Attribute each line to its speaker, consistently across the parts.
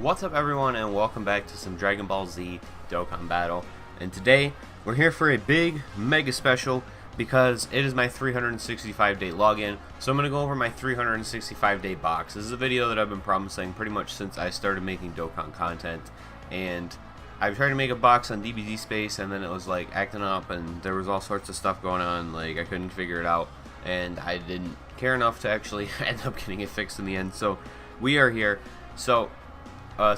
Speaker 1: What's up everyone, and welcome back to some Dragon Ball Z Dokkan battle. And today we're here for a big mega special because it is my 365 day login. So I'm going to go over my 365 day box. This is a video that I've been promising pretty much since I started making Dokkan content, and I've tried to make a box on DBZ Space, and then it was like acting up and there was all sorts of stuff going on, like I couldn't figure it out, and I didn't care enough to actually end up getting it fixed in the end. So we are here. So a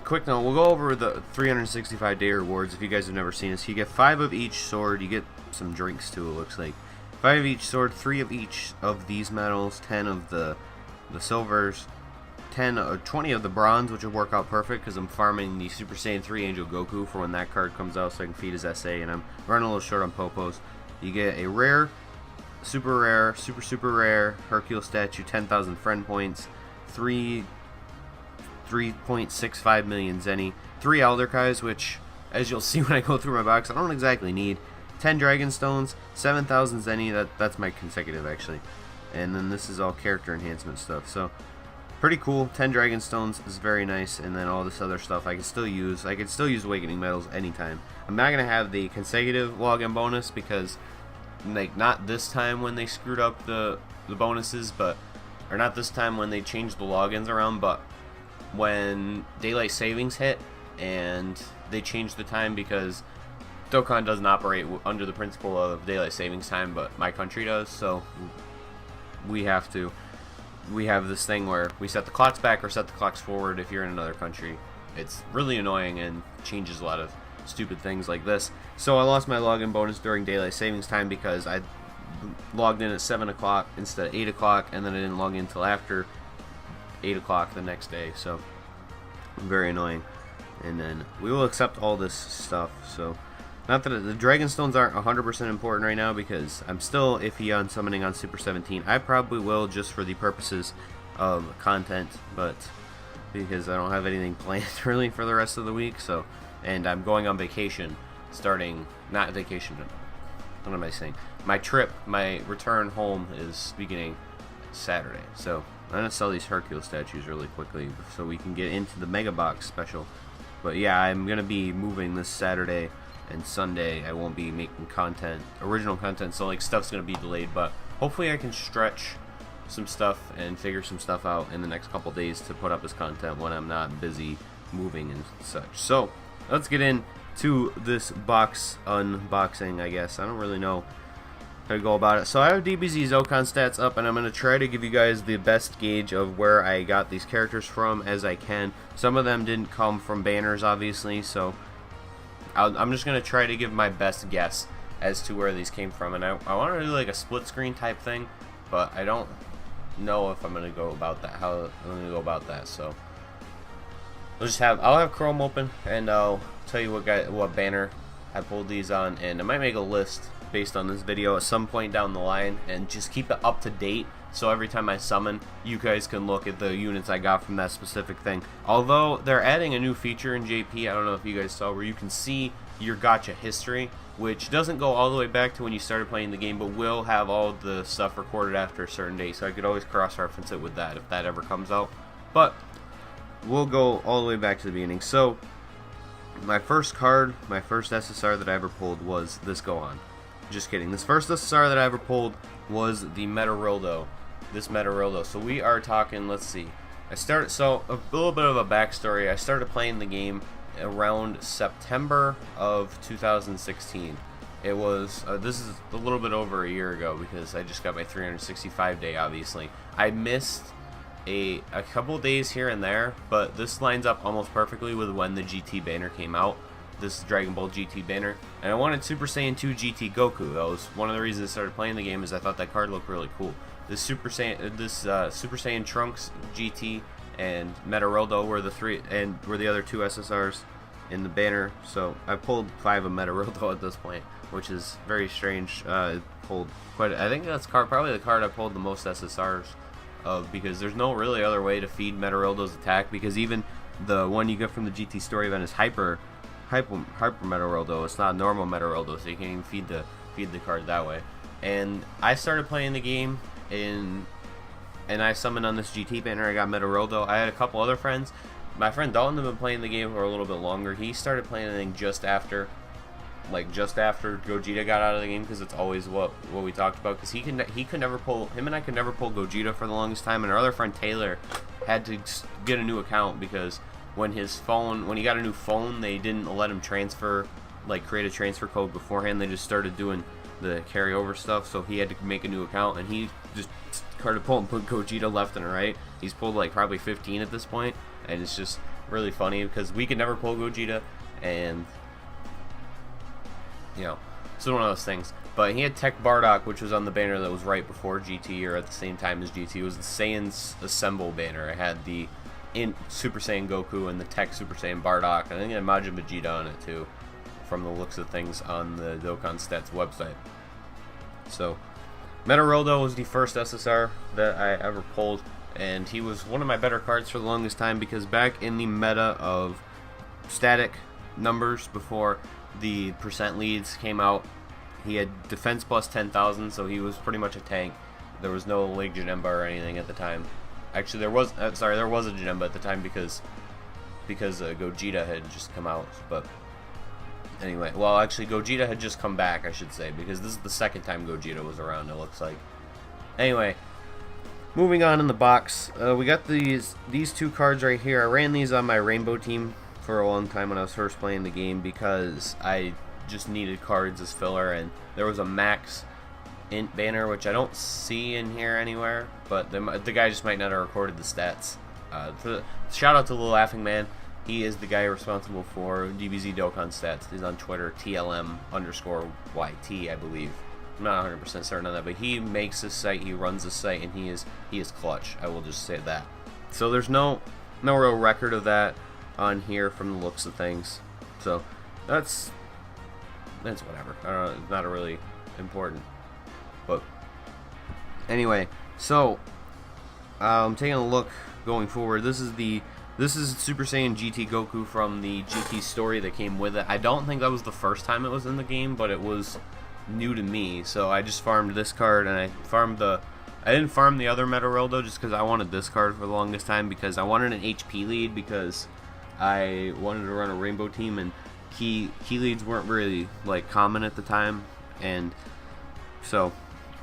Speaker 1: quick note, we'll go over the 365 day rewards. If you guys have never seen this, you get 5 of each sword, you get some drinks too, it looks like. 5 of each sword, 3 of each of these medals, 10 of the silvers, 20 of the bronze, which will work out perfect because I'm farming the Super Saiyan 3 Angel Goku for when that card comes out so I can feed his SA, and I'm running a little short on Popos. You get a rare, super rare, super rare Hercule statue, 10,000 friend points, 3.65 million Zenny, 3 Elder Kais, which, as you'll see when I go through my box, I don't exactly need, 10 Dragon Stones, 7,000 Zenny, that's my consecutive actually, and then this is all character enhancement stuff, so pretty cool. 10 Dragon Stones is very nice, and then all this other stuff I can still use. I can still use Awakening Medals anytime. I'm not going to have the consecutive login bonus because, like, not this time when they screwed up the bonuses, but, or not this time when they changed the logins around, but when daylight savings hit and they changed the time because Dokkan doesn't operate under the principle of daylight savings time, but my country does, so we have this thing where we set the clocks back or set the clocks forward if you're in another country. It's really annoying and changes a lot of stupid things like this. So I lost my login bonus during daylight savings time because I logged in at 7 o'clock instead of 8 o'clock, and then I didn't log in until after 8 o'clock the next day, so very annoying. And then we will accept all this stuff. So not that the Dragon Stones aren't 100% important right now because I'm still iffy on summoning on Super 17. I probably will just for the purposes of content, but because I don't have anything planned really for the rest of the week. So, and I'm going on vacation starting, not vacation, what am I saying? My trip, my return home is beginning Saturday. So I'm going to sell these Hercule statues really quickly so we can get into the Mega Box special. But yeah, I'm going to be moving this Saturday and Sunday. I won't be making content, original content, so like stuff's going to be delayed. But hopefully I can stretch some stuff and figure some stuff out in the next couple days to put up as content when I'm not busy moving and such. So let's get into this box unboxing, I guess. I don't really know how to go about it. So I have DBZ Dokkan stats up, and I'm going to try to give you guys the best gauge of where I got these characters from as I can. Some of them didn't come from banners, obviously, so I'm just going to try to give my best guess as to where these came from. And I want to do like a split screen type thing, but I don't know if I'm going to go about that, how I'm going to go about that. So I'll have Chrome open, and I'll tell you what banner I pulled these on, and I might make a list based on this video at some point down the line and just keep it up to date, so every time I summon you guys can look at the units I got from that specific thing. Although they're adding a new feature in JP, I don't know if you guys saw, where you can see your gacha history, which doesn't go all the way back to when you started playing the game, but will have all the stuff recorded after a certain date, so I could always cross-reference it with that if that ever comes out. But we'll go all the way back to the beginning. So my first card, my first SSR that I ever pulled was this Gohan. Just kidding. This first SSR that I ever pulled was the Metarildo. This Metarildo. So we are talking, let's see. So a little bit of a backstory. I started playing the game around September of 2016. It was, this is a little bit over a year ago because I just got my 365 day, obviously. I missed a couple days here and there, but this lines up almost perfectly with when the GT banner came out. This Dragon Ball GT banner, and I wanted Super Saiyan 2 GT Goku. That was one of the reasons I started playing the game, is I thought that card looked really cool. This Super Saiyan Trunks GT and Metarildo were the other 2 SSRs in the banner. So I pulled 5 of Metarildo at this point, which is very strange. I think that's probably the card I pulled the most SSRs of, because there's no really other way to feed Metarildo's attack, because even the one you get from the GT story event is Hyper Metarildo. It's not normal Metarildo, so you can't even feed the card that way. And I started playing the game and I summoned on this GT banner. I got Metarildo. I had a couple other friends my friend Dalton had been playing the game for a little bit longer. He started playing, I think, just after Gogeta got out of the game, because it's always what we talked about. Because he could never pull, him and I could never pull Gogeta for the longest time, and our other friend Taylor had to get a new account because when he got a new phone, they didn't let him transfer, like create a transfer code beforehand. They just started doing the carryover stuff, so he had to make a new account, and he just started pulling Gogeta left and right. He's pulled like probably 15 at this point, and it's just really funny because we could never pull Gogeta, and you know, it's one of those things. But he had Tech Bardock, which was on the banner that was right before GT, or at the same time as GT. It was the Saiyans Assemble banner. It had the Super Saiyan Goku and the Tech Super Saiyan Bardock, and I think it had Majin Vegeta on it too, from the looks of things on the Dokkan Stats website. So, Metarildo was the first SSR that I ever pulled, and he was one of my better cards for the longest time, because back in the meta of static numbers before the percent leads came out, he had defense plus 10,000, so he was pretty much a tank. There was no Leg Janemba or anything at the time. Actually, there was a Janemba at the time because Gogeta had just come out. But anyway, well, actually, Gogeta had just come back, I should say, because this is the second time Gogeta was around, it looks like. Anyway, moving on in the box, we got these two cards right here. I ran these on my Rainbow team for a long time when I was first playing the game, because I just needed cards as filler, and there was a max int banner, which I don't see in here anywhere, but the guy just might not have recorded the stats. Shout out to the Laughing Man. He is the guy responsible for DBZ Dokkan Stats. He's on Twitter, TLM_YT, I believe. I'm not 100% certain on that, but he makes this site, he runs this site, and he is clutch. I will just say that. So there's no real record of that on here from the looks of things. So that's whatever. I don't know, it's not really important. But anyway, so I'm taking a look going forward. This is Super Saiyan GT Goku from the GT story that came with it. I don't think that was the first time it was in the game, but it was new to me. So I just farmed this card, and I didn't farm the other Metarildo just because I wanted this card for the longest time, because I wanted an HP lead, because I wanted to run a Rainbow team, and key leads weren't really like common at the time, and so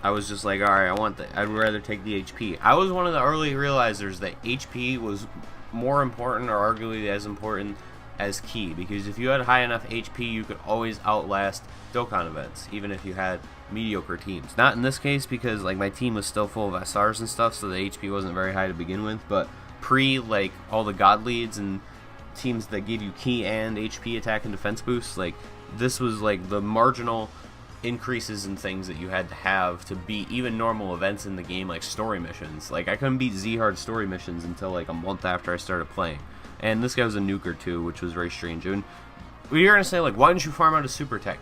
Speaker 1: I was just like, alright, I'd rather take the HP. I was one of the early realizers that HP was more important, or arguably as important as key, because if you had high enough HP, you could always outlast Dokkan events, even if you had mediocre teams. Not in this case, because like my team was still full of SRs and stuff, so the HP wasn't very high to begin with, but like all the God leads and teams that gave you key and HP attack and defense boosts, like this was like the marginal increases in things that you had to have to beat even normal events in the game, like story missions. Like I couldn't beat Z-Hard story missions until like a month after I started playing, and this guy was a nuker too, which was very strange. And you're gonna say, like, why didn't you farm out a super attack?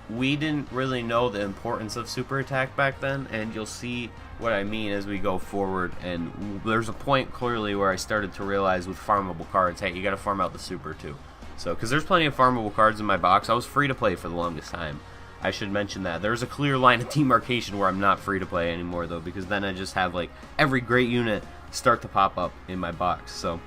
Speaker 1: We didn't really know the importance of super attack back then, and you'll see what I mean as we go forward. And there's a point clearly where I started to realize with farmable cards, hey, you gotta farm out the super too. So, because there's plenty of farmable cards in my box. I was free to play for the longest time. I should mention that. There's a clear line of demarcation where I'm not free to play anymore, though, because then I just have like every great unit start to pop up in my box. So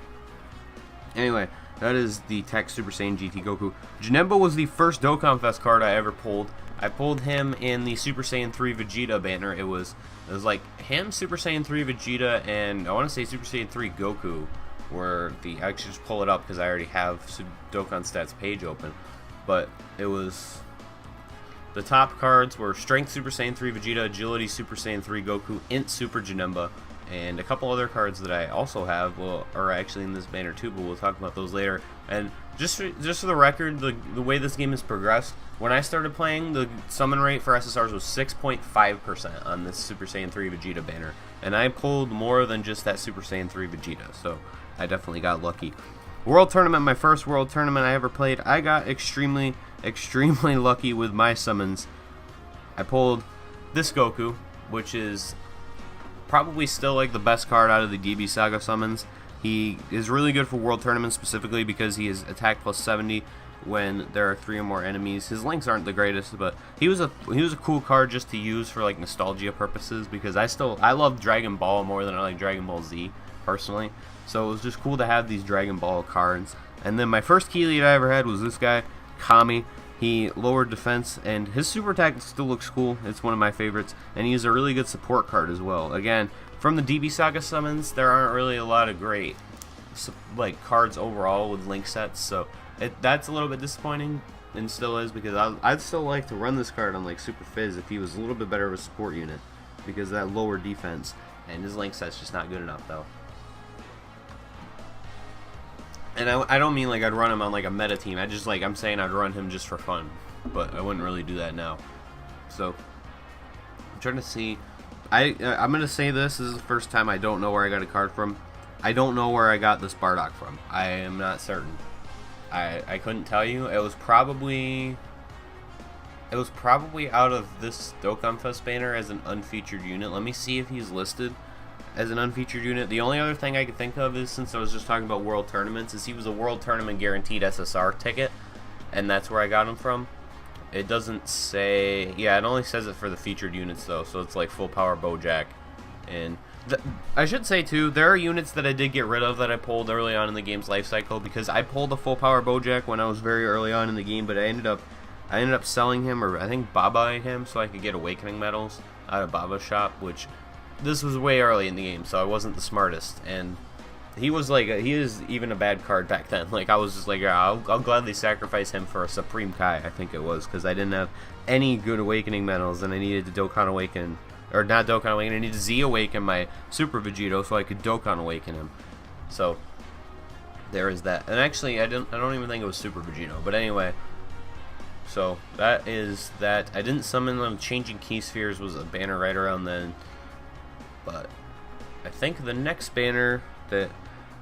Speaker 1: anyway, that is the Tech Super Saiyan GT Goku. Janemba was the first Dokkan Fest card I ever pulled. I pulled him in the Super Saiyan 3 Vegeta banner. It was like him, Super Saiyan 3 Vegeta, and I want to say Super Saiyan 3 Goku were the... I should just pull it up because I already have Dokkan Stats page open. But it was... The top cards were Strength Super Saiyan 3 Vegeta, Agility Super Saiyan 3 Goku, Int Super Janemba, and a couple other cards that I also have are actually in this banner too, but we'll talk about those later. And just for the record, the way this game has progressed, when I started playing, the summon rate for SSRs was 6.5% on this Super Saiyan 3 Vegeta banner, and I pulled more than just that Super Saiyan 3 Vegeta, so I definitely got lucky. World Tournament, my first World Tournament I ever played, I got extremely lucky with my summons. I pulled this Goku, which is probably still like the best card out of the DB Saga summons. He is really good for World Tournament specifically because he is attack plus 70 when there are 3 or more enemies. His links aren't the greatest, but he was a cool card just to use for like nostalgia purposes, because I love Dragon Ball more than I like Dragon Ball Z personally. So it was just cool to have these Dragon Ball cards. And then my first key lead I ever had was this guy, Kami. He lowered defense, and his super attack still looks cool. It's one of my favorites, and he's a really good support card as well. Again, from the DB Saga summons, there aren't really a lot of great like cards overall with link sets, so that's a little bit disappointing, and still is, because I'd still like to run this card on like Super Fizz if he was a little bit better of a support unit, because that lower defense, and his link set's just not good enough though. And I don't mean like I'd run him on like a meta team. I'm saying I'd run him just for fun, but I wouldn't really do that now. So I'm trying to see. I'm gonna say this is the first time I don't know where I got a card from. I don't know where I got this Bardock from. I am not certain. I couldn't tell you. It was probably out of this Dokkan Fest banner as an unfeatured unit. Let me see if he's listed as an unfeatured unit. The only other thing I could think of is, since I was just talking about World Tournaments, is he was a World Tournament guaranteed SSR ticket, and that's where I got him from. It doesn't say, yeah, it only says it for the featured units though, so it's like full power Bojack. And I should say too, there are units that I did get rid of that I pulled early on in the game's life cycle, because I pulled a full power Bojack when I was very early on in the game, but I ended up selling him, or I think Babaing him, so I could get Awakening medals out of Baba's shop, which this was way early in the game, so I wasn't the smartest, and he is even a bad card back then. Like, I was just like, I'll gladly sacrifice him for a Supreme Kai, I think it was, because I didn't have any good Awakening medals, and I needed to Dokkan Awaken, or not Dokkan Awaken, I needed to Z Awaken my Super Vegito so I could Dokkan Awaken him. So there is that. And actually, I don't even think it was Super Vegito, but anyway. So that is that. I didn't summon them. Changing Key Spheres was a banner right around then. But I think the next banner that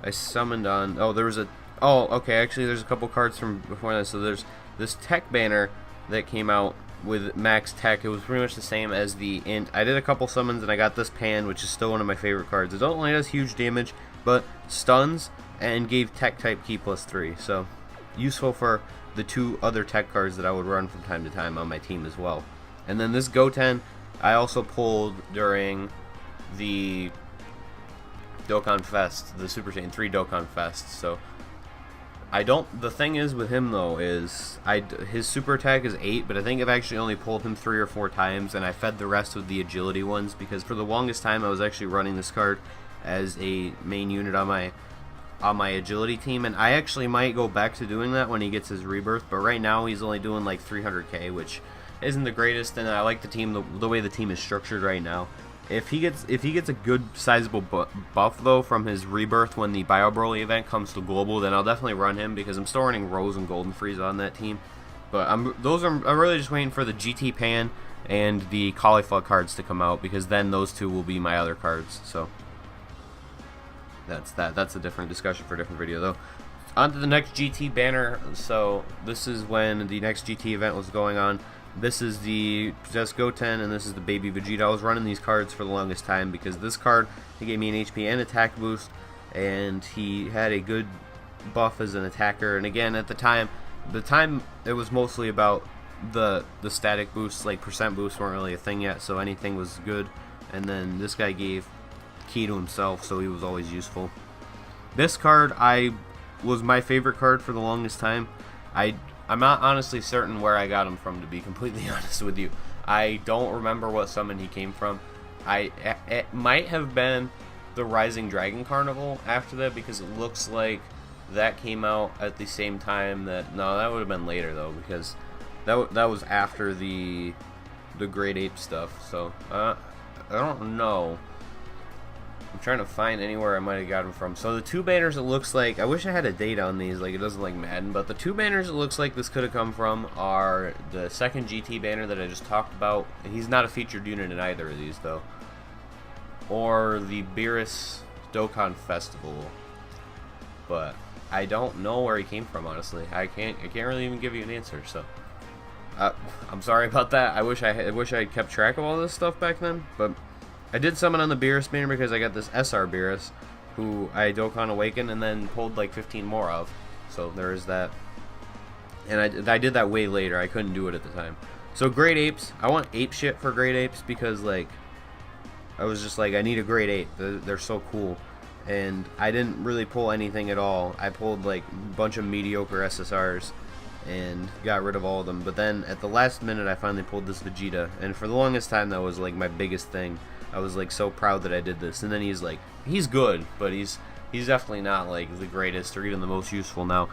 Speaker 1: I summoned on, okay, actually there's a couple cards from before that. So there's this Tech banner that came out with Max Tech. It was pretty much the same as the Int. I did a couple summons and I got this Pan, which is still one of my favorite cards. It only does huge damage, but stuns and gave Tech type Key +3. So useful for the two other Tech cards that I would run from time to time on my team as well. And then this Goten I also pulled during the Dokkan Fest, the Super Saiyan 3 Dokkan Fest. So the thing is with him though is his super attack is 8, but I think I've actually only pulled him 3 or 4 times, and I fed the rest with the agility ones, because for the longest time I was actually running this card as a main unit on my agility team, and I actually might go back to doing that when he gets his rebirth, but right now he's only doing like 300k, which isn't the greatest, and I like the team the way the team is structured right now. If he gets a good sizable buff though from his rebirth when the Bio Broly event comes to global, then I'll definitely run him, because I'm still running Rose and Golden Frieza on that team. But I'm really just waiting for the GT Pan and the Caulifla cards to come out, because then those two will be my other cards. So that's a different discussion for a different video though. On to the next GT banner. So this is when the next GT event was going on. This is the Possessed Goten, and this is the Baby Vegeta. I was running these cards for the longest time because this card, he gave me an HP and attack boost, and he had a good buff as an attacker. And again, at the time it was mostly about the static boosts, like percent boosts weren't really a thing yet, so anything was good. And then this guy gave Ki to himself, so he was always useful. This card was my favorite card for the longest time. I'm not honestly certain where I got him from, to be completely honest with you. I don't remember what summon he came from. It might have been the Rising Dragon Carnival after that, because it looks like that came out at the same time that... No, that would have been later though, because that was after the Great Ape stuff. So I don't know. I'm trying to find anywhere I might have got them from. So the two banners, it looks like, I wish I had a date on these, like it doesn't like Madden, but the two banners it looks like this could have come from are the second GT banner that I just talked about, and he's not a featured unit in either of these though, or the Beerus Dokkan Festival, but I don't know where he came from, honestly. I can't really even give you an answer, so I'm sorry about that. I wish I had kept track of all this stuff back then, but I did summon on the Beerus banner because I got this SR Beerus, who I Dokkan Awaken and then pulled like 15 more of. So there is that. And I did that way later. I couldn't do it at the time. So Great Apes. I want ape shit for Great Apes because like I was just like, I need a Great Ape. They're so cool. and I didn't really pull anything at all. I pulled like a bunch of mediocre SSRs and got rid of all of them. But then at the last minute, I finally pulled this Vegeta, and for the longest time, that was like my biggest thing. I was like so proud that I did this. And then he's good, but he's definitely not like the greatest or even the most useful now.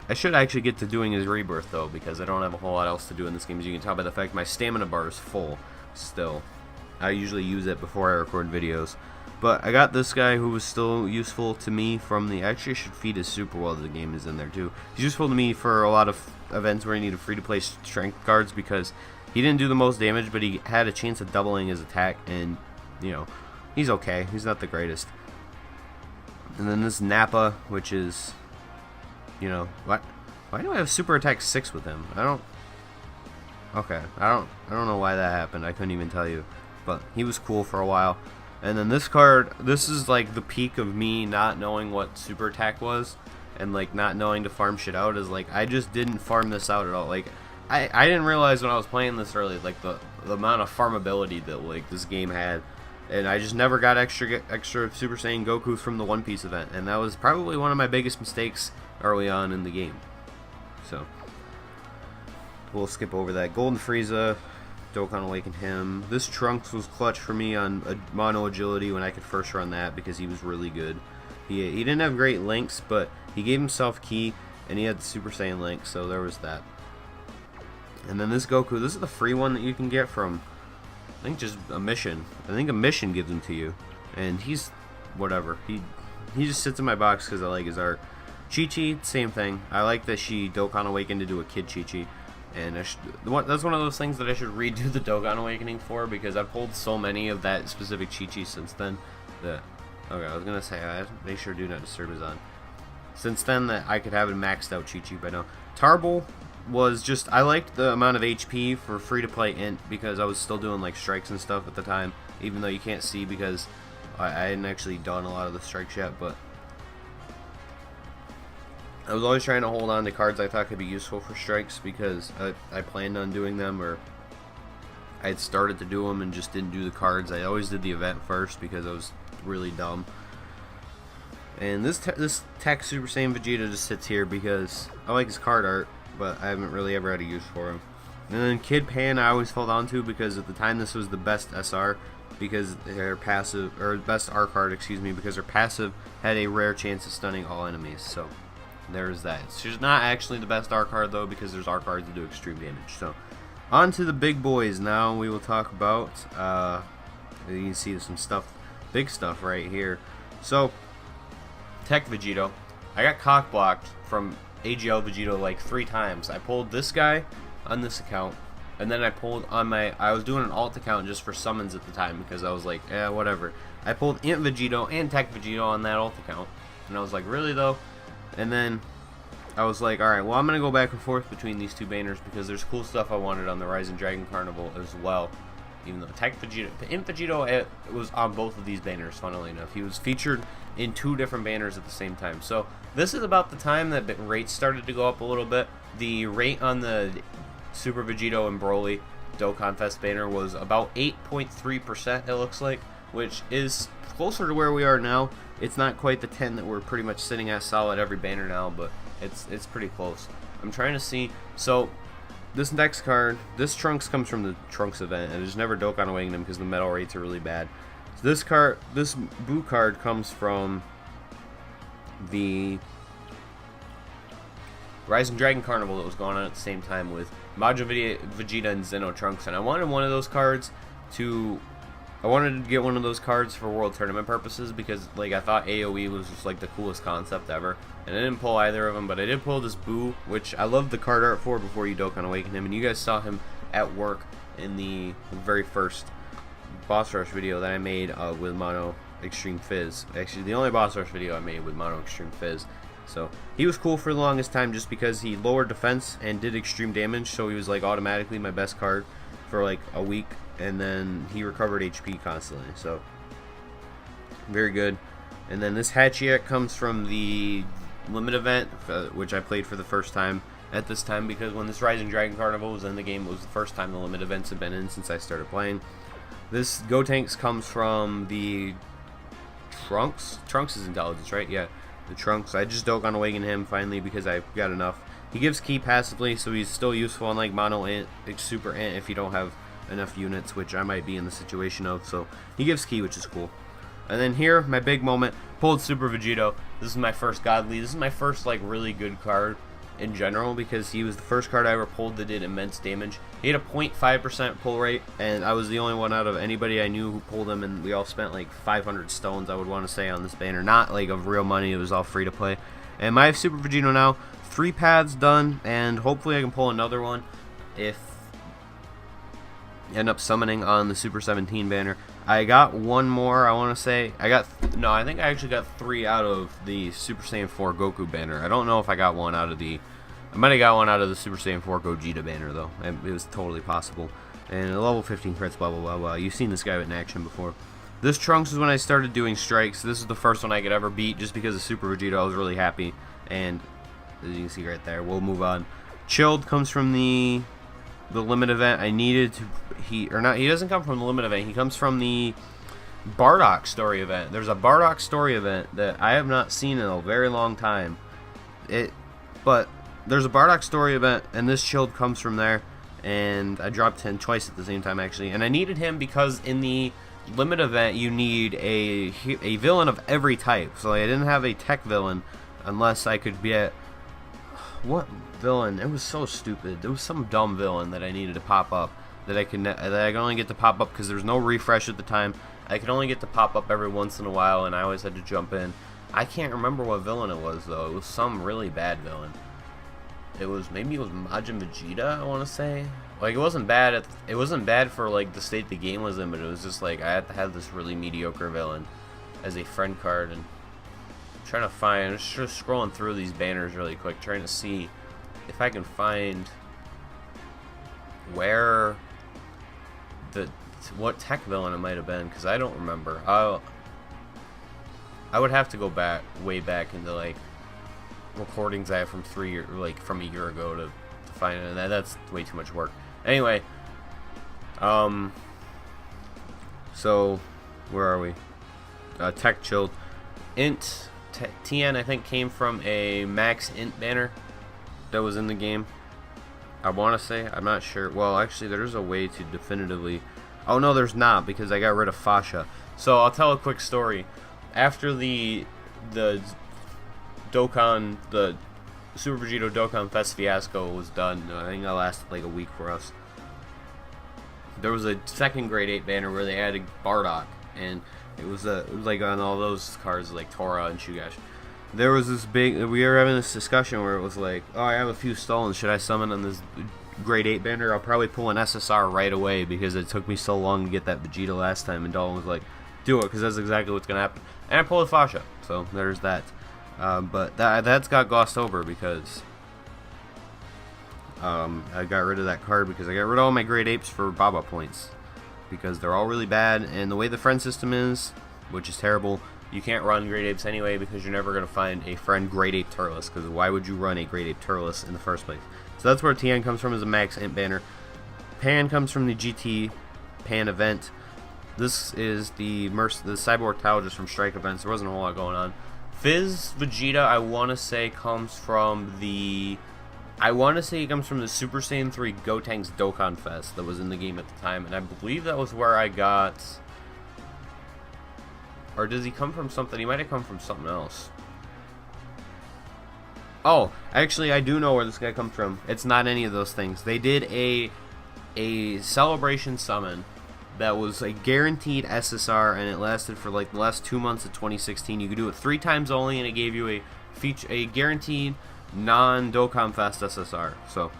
Speaker 1: I should actually get to doing his rebirth though, because I don't have a whole lot else to do in this game. As you can tell by the fact my stamina bar is full still. I usually use it before I record videos. But I got this guy who was still useful to me from the... Actually, I should feed his super while the game is in there, too. He's useful to me for a lot of events where you need a free-to-play strength cards, because he didn't do the most damage, but he had a chance of doubling his attack, and, you know, he's okay. He's not the greatest. And then this Nappa, which is, you know... Why do I have super attack 6 with him? Okay, I don't know why that happened. I couldn't even tell you. But he was cool for a while. And then this card, this is like the peak of me not knowing what super attack was, and like not knowing to farm shit out. Is like I just didn't farm this out at all. Like I didn't realize when I was playing this early, like the amount of farmability that like this game had, and I just never got extra Super Saiyan Goku from the One Piece event, and that was probably one of my biggest mistakes early on in the game. So we'll skip over that. Golden Frieza. Dokkan Awaken him. This Trunks was clutch for me on mono agility when I could first run that, because he was really good. He didn't have great links, but he gave himself ki, and he had the Super Saiyan link, so there was that. And then this Goku, this is the free one that you can get from, I think, just a mission. I think a mission gives him to you, and he's whatever. He just sits in my box because I like his art. Chi-Chi, same thing. I like that she Dokkan Awakened to do a kid Chi-Chi. And that's one of those things that I should redo the Dokkan Awakening for, because I've pulled so many of that specific Chi-Chi since then that... Okay, I was going to say, I make sure Do Not Disturb is on. Since then, that I could have a maxed out Chi-Chi by now. Tarble was just... I liked the amount of HP for free-to-play int, because I was still doing like strikes and stuff at the time, even though you can't see because I hadn't actually done a lot of the strikes yet, but... I was always trying to hold on to cards I thought could be useful for strikes, because I planned on doing them, or I had started to do them and just didn't do the cards. I always did the event first because I was really dumb. And this Tech Super Saiyan Vegeta just sits here because I like his card art, but I haven't really ever had a use for him. And then Kid Pan I always held on to, because at the time this was the best SR, because their passive, or best R card, excuse me, because their passive had a rare chance of stunning all enemies. So there's that. She's not actually the best R card though, because there's R cards that do extreme damage. So on to the big boys now. We will talk about you can see some stuff, big stuff right here. So Tech Vegito, I got cock blocked from AGL Vegito like 3 times. I pulled this guy on this account, and then I pulled on my, I was doing an alt account just for summons at the time, because I was like, whatever. I pulled Int Vegito and Tech Vegito on that alt account, and I was like, really though? And then I was like, alright, well, I'm going to go back and forth between these two banners, because there's cool stuff I wanted on the Rising Dragon Carnival as well. Even though Tech Vegito, Int Vegito, it was on both of these banners, funnily enough. He was featured in 2 different banners at the same time. So this is about the time that rates started to go up a little bit. The rate on the Super Vegito and Broly Dokkan Fest banner was about 8.3%, it looks like, which is closer to where we are now. It's not quite the 10 that we're pretty much sitting at solid every banner now, but it's pretty close. I'm trying to see. So this next card, this Trunks comes from the Trunks event, and there's never Dokkan Awakening him because the metal rates are really bad. So this card, this Boo card, comes from the Rising Dragon Carnival that was going on at the same time with Majin Vegeta and Zeno Trunks, and I wanted one of those cards to... I wanted to get one of those cards for World Tournament purposes, because like I thought AoE was just like the coolest concept ever, and I didn't pull either of them, but I did pull this Boo, which I loved the card art for before you Dokkan Awaken him, and you guys saw him at work in the very first Boss Rush video that I made with Mono Extreme Fizz. Actually, the only Boss Rush video I made with Mono Extreme Fizz. So he was cool for the longest time just because he lowered defense and did extreme damage, so he was like automatically my best card for like a week. And then he recovered HP constantly, so very good. And then this Hachiek comes from the Limit event, which I played for the first time at this time, because when this Rising Dragon Carnival was in the game, it was the first time the Limit events have been in since I started playing. This Gotenks comes from the Trunks. Trunks is intelligence, right? Yeah, the Trunks. I just Dokkan Awaken him finally because I've got enough. He gives Ki passively, so he's still useful on like Mono Int, like Super Int if you don't have enough units, which I might be in the situation of. So he gives Ki, which is cool. And then here, my big moment, pulled Super Vegito. This is my first Godly. This is my first like really good card in general because he was the first card I ever pulled that did immense damage. He had a 0.5% pull rate, and I was the only one out of anybody I knew who pulled him, and we all spent like 500 stones, I would want to say, on this banner. Not like of real money, it was all free to play. And my Super Vegito now, 3 paths done, and hopefully I can pull another one if I end up summoning on the Super 17 banner. I got one more, I want to say. I think I actually got 3 out of the Super Saiyan 4 Goku banner. I don't know if I got one out of the... I might have got one out of the Super Saiyan 4 Gogeta banner, though. It was totally possible. And a level 15 crits, blah, blah, blah, blah. You've seen this guy in action before. This Trunks is when I started doing strikes. This is the first one I could ever beat just because of Super Vegito. I was really happy. And as you can see right there, we'll move on. Chilled comes from the limit event. I needed to... He doesn't come from the limit event. He comes from the Bardock story event. There's a Bardock story event that I have not seen in a very long time. But there's a Bardock story event, and this Chilled comes from there. And I dropped him twice at the same time, actually. And I needed him because in the limit event, you need a villain of every type. So I didn't have a tech villain unless I could get... What villain? It was so stupid. There was some dumb villain that I needed to pop up that I could only get to pop up because there was no refresh at the time. I could only get to pop up every once in a while, and I always had to jump in. I can't remember what villain it was though. It was some really bad villain. Maybe it was Majin Vegeta, I want to say. Like, it wasn't bad. It wasn't bad for like the state the game was in, but it was just like I had to have this really mediocre villain as a friend card. And I'm trying to find. I'm just scrolling through these banners really quick, trying to see if I can find where what tech villain it might have been, because I don't remember. I would have to go way back into like recordings I have from from a year ago to find it, and that's way too much work. Anyway, so where are we? Tech Chilled. Int TN I think came from a Max Int banner that was in the game. I want to say, I'm not sure. Well, actually, there's a way to definitively... Oh, no, there's not, because I got rid of Fasha. So, I'll tell a quick story. After the Dokkan, the Super Vegito Dokkan Fest fiasco was done, I think that lasted like a week for us. There was a second grade 8 banner where they added Bardock, and it was like on all those cards like Tora and Shugash. There was this we were having this discussion where it was like, oh, I have a few stones, should I summon on this grade 8 banner? I'll probably pull an SSR right away because it took me so long to get that Vegeta last time, and Dalton was like, do it, because that's exactly what's going to happen. And I pulled a Fasha, so there's that. But that's got glossed over because I got rid of that card because I got rid of all my grade 8s for Baba points because they're all really bad, and the way the friend system is, which is terrible, you can't run grade 8s anyway because you're never going to find a friend grade 8 Turles, because why would you run a grade 8 Turles in the first place? So that's where TN comes from, as a Max Int banner. Pan comes from the GT Pan event. This is the Cyborg Tao just from Strike events. There wasn't a whole lot going on. Fizz Vegeta, I want to say, comes from the... Super Saiyan 3 Gotenks Dokkan Fest that was in the game at the time, and I believe that was where I got... Or does he come from something? He might have come from something else. Oh, actually, I do know where this guy comes from. It's not any of those things. They did a celebration summon that was a guaranteed SSR, and it lasted for like the last 2 months of 2016. You could do it 3 times only, and it gave you a guaranteed non-Dokkan Fest SSR. So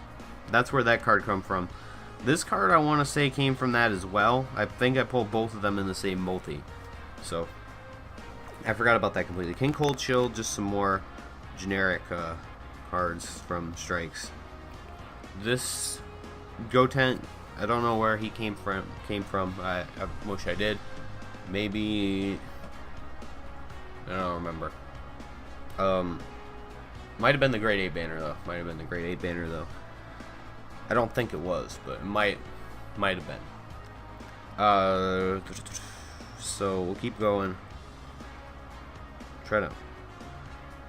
Speaker 1: that's where that card come from. This card I want to say came from that as well. I think I pulled both of them in the same multi. So I forgot about that completely. King Cold Chill, just some more generic cards from strikes. This Goten, I don't know where he came from. I wish I did. Maybe I don't remember. Might have been the grade 8 banner though. I don't think it was, but it might have been. So we'll keep going. try to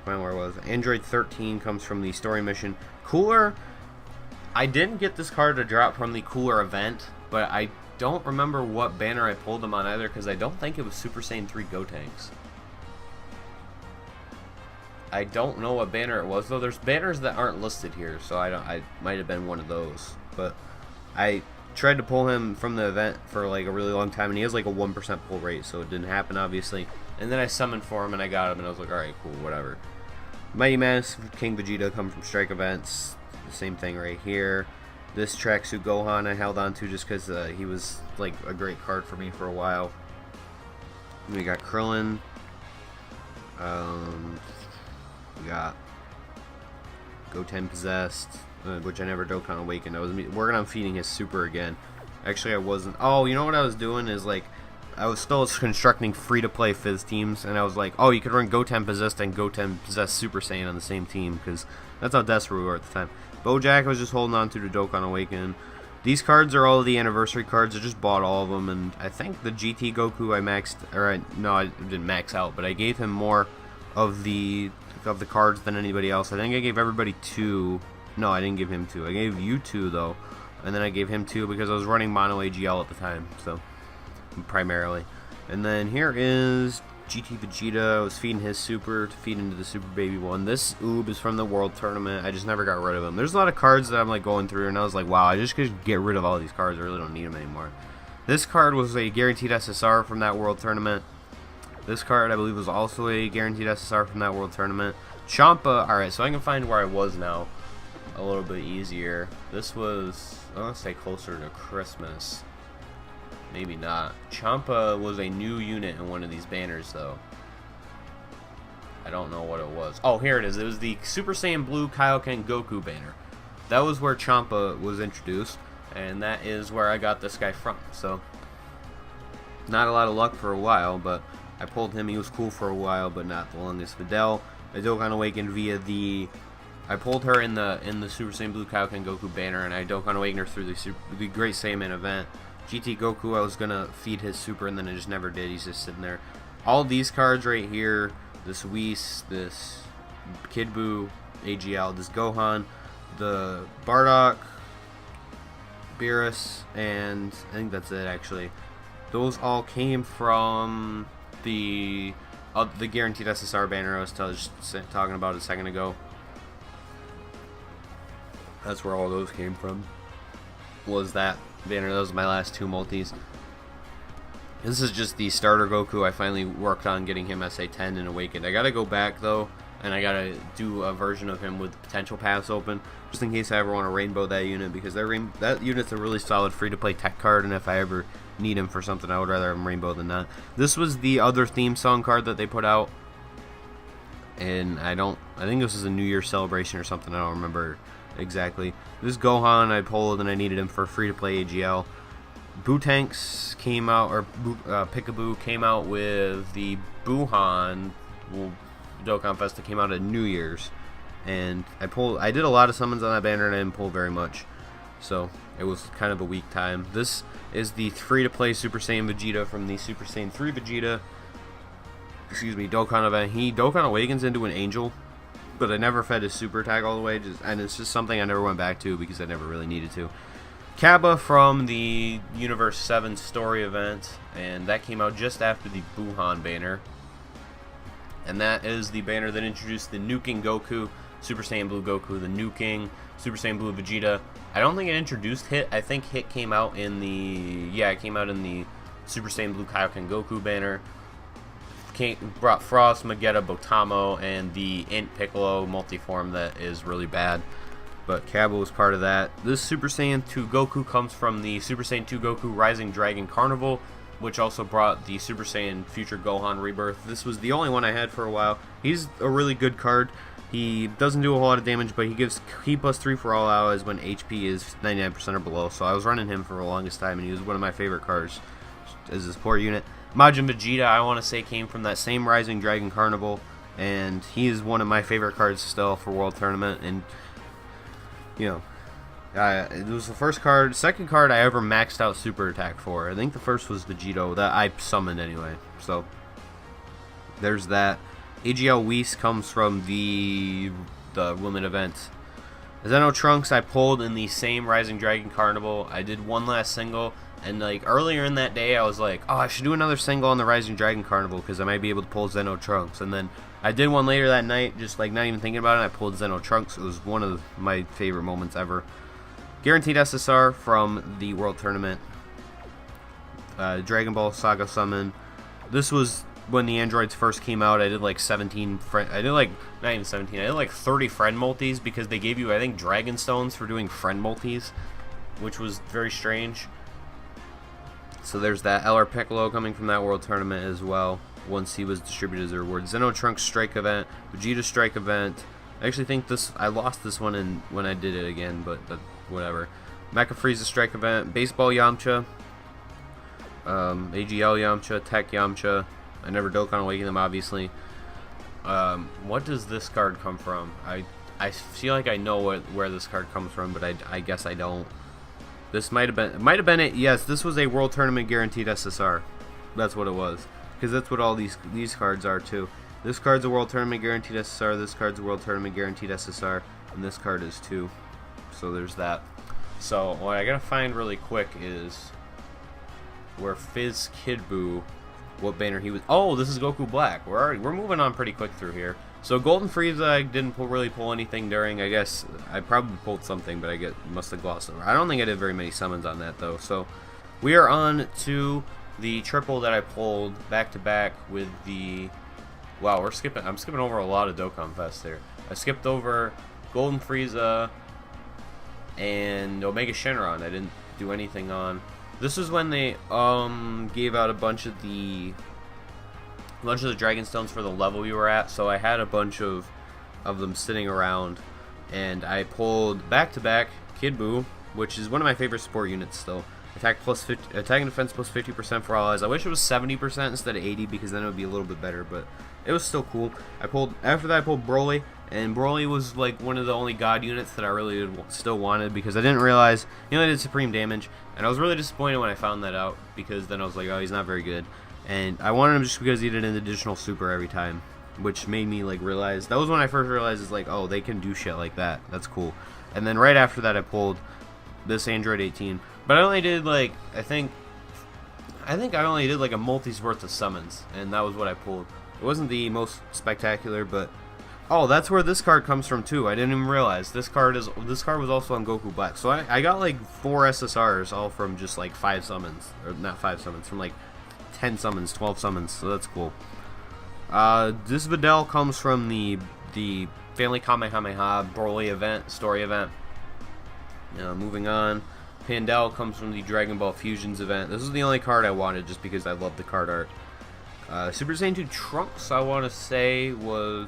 Speaker 1: find where it was. Android 13 comes from the story mission. Cooler, I didn't get this card to drop from the Cooler event, but I don't remember what banner I pulled them on either, because I don't think it was Super Saiyan 3 Gotenks. I don't know what banner it was, though. There's banners that aren't listed here, so I might have been one of those. But I tried to pull him from the event for like a really long time, and he has like a 1% pull rate, so it didn't happen, obviously. And then I summoned for him, and I got him, and I was like, alright, cool, whatever. Mighty Mass, King Vegeta come from Strike events. The same thing right here. This Tracksuit Gohan I held on to just because he was like a great card for me for a while. We got Krillin. We got Goten Possessed, which I never Dokkan Awakened. I was working on feeding his super again. Actually, I wasn't. Oh, you know what I was doing is like, I was still constructing free-to-play Fizz teams, and I was like, oh, you could run Goten Possessed and Goten Possessed Super Saiyan on the same team, because that's how desperate we were at the time. Bojack I was just holding on to Dokkan Awaken. These cards are all of the anniversary cards. I just bought all of them, and I think the GT Goku I maxed, no, I didn't max out, but I gave him more of the cards than anybody else. I think I gave everybody 2. No, I didn't give him 2. I gave you 2 though, and then I gave him 2 because I was running Mono AGL at the time, so primarily. And then here is GT Vegeta. I was feeding his super to feed into the Super Baby one. This Oob is from the World Tournament. I just never got rid of him. There's a lot of cards that I'm like going through, and I was like, wow, I just could get rid of all these cards. I really don't need them anymore. This card was a guaranteed SSR from that World Tournament. This card, I believe, was also a guaranteed SSR from that World Tournament. Champa, alright, so I can find where I was now a little bit easier. This was, I want to say closer to Christmas. Maybe not. Champa was a new unit in one of these banners, though. I don't know what it was. Oh, here it is. It was the Super Saiyan Blue Kaioken Goku banner. That was where Champa was introduced, and that is where I got this guy from. So, not a lot of luck for a while, but I pulled him. He was cool for a while, but not the longest. Videl, I Dokkan Awakened via the... I pulled her in the Super Saiyan Blue Kaioken Goku banner, and I Dokkan Awakened her through the Great Saiyaman event. GT Goku, I was gonna feed his super, and then I just never did. He's just sitting there. All these cards right here, this Whis, this Kid Buu, AGL, this Gohan, the Bardock, Beerus, and I think that's it actually. Those all came from the guaranteed SSR banner I was just talking about a second ago. That's where all those came from. Was that banner? Those are my last 2 multis. This is just the starter Goku. I finally worked on getting him SA10 and Awakened. I gotta go back though, and I gotta do a version of him with potential paths open, just in case I ever want to rainbow that unit, because that unit's a really solid free-to-play tech card, and if I ever need him for something, I would rather have him rainbow than not. This was the other theme song card that they put out, and I think this was a New Year's celebration or something. I don't remember exactly. This Gohan I pulled, and I needed him for free-to-play AGL. Bootanks came out, or Pikaboo came out with the Buhan Dokkan Fest that came out at New Year's, and I did a lot of summons on that banner, and I didn't pull very much, so it was kind of a weak time. This is the free-to-play Super Saiyan Vegeta from the Super Saiyan 3 Vegeta, Dokkan event. He Dokkan Awakens into an Angel, but I never fed his super attack all the way, and it's just something I never went back to because I never really needed to. Cabba from the Universe 7 story event, and that came out just after the Buhan banner. And that is the banner that introduced the Nuking Goku, Super Saiyan Blue Goku, the Nuking, Super Saiyan Blue Vegeta. I don't think it introduced Hit. I think Hit came out in the Super Saiyan Blue Kaioken Goku banner. Brought Frost, Magetta, Botamo, and the Int Piccolo multiform that is really bad. But Cabba was part of that. This Super Saiyan 2 Goku comes from the Super Saiyan 2 Goku Rising Dragon Carnival, which also brought the Super Saiyan Future Gohan Rebirth. This was the only one I had for a while. He's a really good card. He doesn't do a whole lot of damage, but he gives Ki plus 3 for all allies when HP is 99% or below. So I was running him for the longest time, and he was one of my favorite cards as this poor unit. Majin Vegeta, I want to say, came from that same Rising Dragon Carnival, and he is one of my favorite cards still for World Tournament. And you know, it was the second card I ever maxed out super attack for. I think the first was Vegito that I summoned anyway. So there's that. AGL Whis comes from the women event. Zeno Trunks I pulled in the same Rising Dragon Carnival. I did one last single, and like earlier in that day I was like, oh, I should do another single on the Rising Dragon Carnival because I might be able to pull Zeno Trunks. And then I did one later that night, just like not even thinking about it, I pulled Zeno Trunks. It was one of my favorite moments ever. Guaranteed SSR from the World Tournament. Dragon Ball Saga Summon. This was when the androids first came out. I did like 17 I did like, not even 17, I did like 30 friend multis because they gave you, I think, Dragon Stones for doing friend multis, which was very strange. So there's that. LR Piccolo coming from that World Tournament as well, once he was distributed as a reward. Zeno Trunks Strike event, Vegeta Strike event. I actually think I lost this one when I did it again, but whatever. Mecha Frieza Strike event, Baseball Yamcha, AGL Yamcha, Tech Yamcha. I never Dokkan Awaken them, obviously. What does this card come from? I feel like I know where this card comes from, but I guess I don't. This might have been it. Yes, this was a World Tournament guaranteed SSR. That's what it was, because that's what all these cards are too. This card's a World Tournament guaranteed SSR. This card's a World Tournament guaranteed SSR, and this card is too. So there's that. So what I gotta find really quick is where Fizz Kid Buu, what banner he was. Oh, this is Goku Black. We're moving on pretty quick through here. So Golden Frieza, I didn't really pull anything during. I guess I probably pulled something, but I must have glossed over. I don't think I did very many summons on that though. So we are on to the triple that I pulled back to back with the. Wow, I'm skipping over a lot of Dokkan Fest here. I skipped over Golden Frieza and Omega Shenron. I didn't do anything on. This is when they gave out a bunch of the Dragon Stones for the level we were at. So I had a bunch of them sitting around, and I pulled back to back Kid Buu, which is one of my favorite support units still. Attack and defense plus 50% for allies. I wish it was 70% instead of 80 because then it would be a little bit better, but it was still cool. After that I pulled Broly, and Broly was like one of the only god units that I really still wanted because I didn't realize he only did supreme damage, and I was really disappointed when I found that out because then I was like, oh, he's not very good. And I wanted him just because he did an additional super every time, which made me like realize, that was when I first realized, it's like, oh, they can do shit like that. That's cool. And then right after that I pulled this Android 18, but I only did like, I think I only did like a multi's worth of summons, and that was what I pulled. It wasn't the most spectacular, but oh, that's where this card comes from too. I didn't even realize this card was also on Goku Black. So I got like 4 SSRs all from just like 5 summons, or not 5 summons, from like 10 summons, 12 summons. So that's cool. This Videl comes from the Family Kamehameha Broly event, story event. Moving on, Pandel comes from the Dragon Ball Fusions event. This is the only card I wanted just because I love the card art. Super Saiyan 2 Trunks, I want to say, was